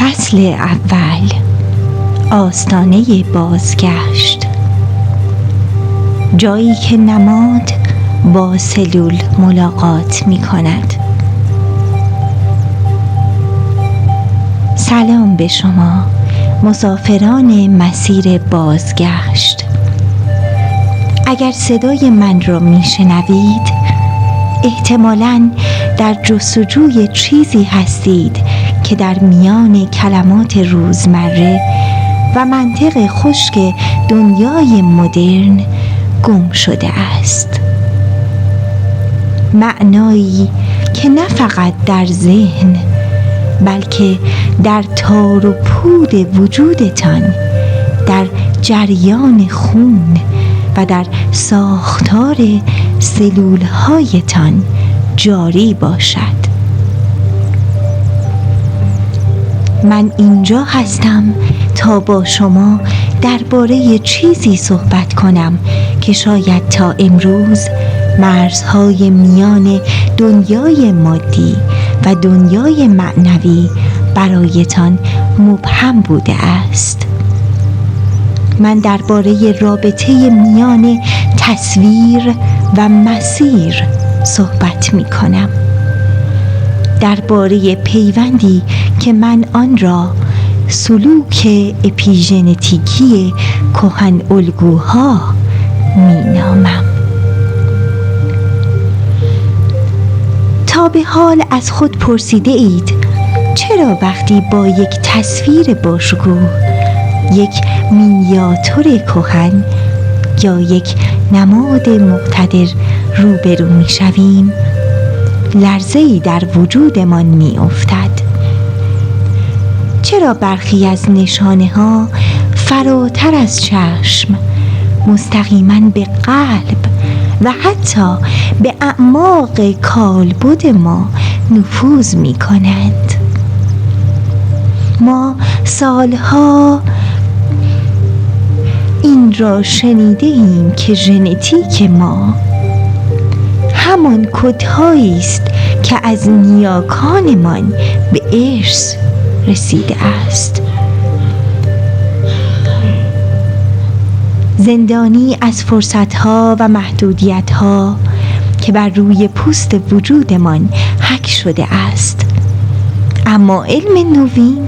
فصل اول، آستانه بازگشت. جایی که نماد با سلول ملاقات می کند. سلام به شما مسافران مسیر بازگشت. اگر صدای من را می شنوید، احتمالاً در جستجوی چیزی هستید که در میان کلمات روزمره و منطق خشک دنیای مدرن گم شده است. معنایی که نه فقط در ذهن بلکه در تار و پود وجودتان، در جریان خون و در ساختار سلول‌هایتان جاری باشد. من اینجا هستم تا با شما درباره چیزی صحبت کنم که شاید تا امروز مرزهای میان دنیای مادی و دنیای معنوی برایتان مبهم بوده است. من درباره رابطه میان تصویر و مسیر صحبت می کنم. درباره پیوندی که من آن را سلوک اپیژنتیکی کهن الگوها می نامم. تا به حال از خود پرسیده اید چرا وقتی با یک تصویر باشکوه، یک مینیاتور کهن یا یک نماد مقتدر روبرو می شویم، لرزه‌ای در وجودمان می افتد؟ چرا برخی از نشانه ها فراتر از چشم مستقیما به قلب و حتی به اعماق کالبد ما نفوذ می کنند؟ ما سالها این را شنیده ایم که ژنتیک ما همان کدهایی است که از نیاکانمان به ارث رسیده است. زندانی از فرصتها و محدودیتها که بر روی پوست وجودمان حک شده است. اما علم نوین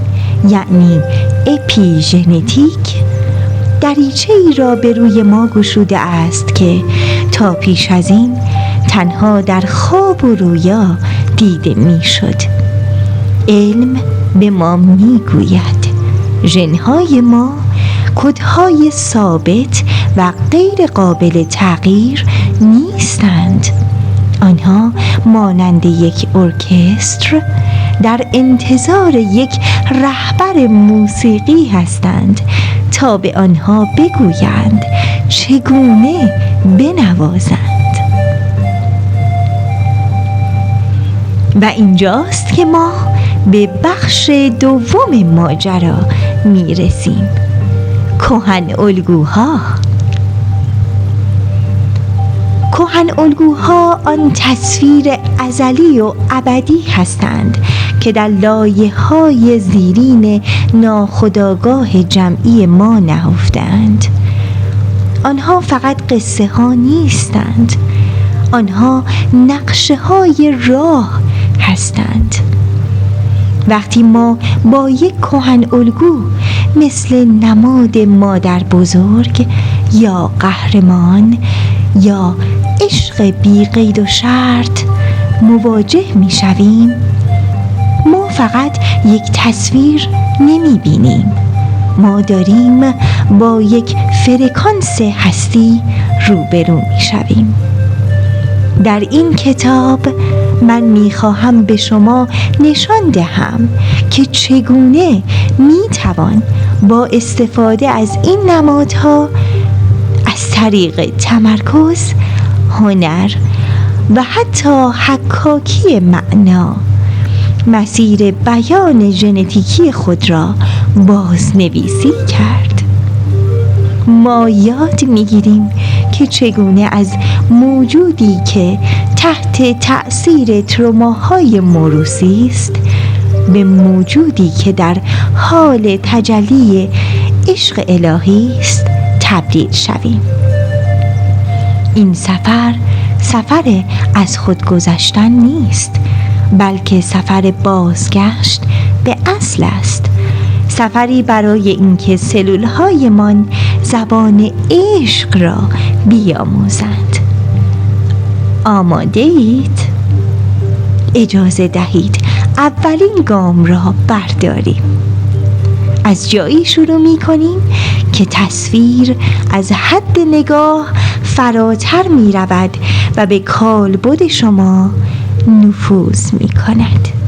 یعنی اپیژنتیک دریچه ای را به روی ما گشوده است که تا پیش از این تنها در خواب و رویا دیده می شد. علم به ما می گوید ژن‌های ما کدهای ثابت و غیر قابل تغییر نیستند. آنها مانند یک ارکستر در انتظار یک رهبر موسیقی هستند تا به آنها بگویند چگونه بنوازند. و اینجاست که ما به بخش دوم ماجرا می رسیم. کهن الگوها. کهن الگوها آن تصویر ازلی و ابدی هستند که در لایه‌های زیرین ناخودآگاه جمعی ما نهفته‌اند. آنها فقط قصه ها نیستند، آنها نقشه های راه هستند. وقتی ما با یک کهن الگو مثل نماد مادر بزرگ یا قهرمان یا عشق بی قید و شرط مواجه می شویم، ما فقط یک تصویر نمی بینیم، ما داریم با یک فرکانس هستی روبرو می شویم. در این کتاب من میخواهم به شما نشان دهم که چگونه میتوان با استفاده از این نمادها از طریق تمرکز، هنر و حتی حکاکی معنا مسیر بیان ژنتیکی خود را بازنویسی کرد. ما یاد میگیریم که چگونه از موجودی که تحت تأثیر تروماهای موروثی است به موجودی که در حال تجلی عشق الهی است تبدیل شویم. این سفر از خود گذشتن نیست، بلکه سفر بازگشت به اصل است. سفری برای اینکه سلول‌هایمان زبان عشق را بیاموزند. آماده اید؟ اجازه دهید اولین گام را برداریم. از جایی شروع می کنیم که تصویر از حد نگاه فراتر می رود و به کالبد شما نفوذ می کند.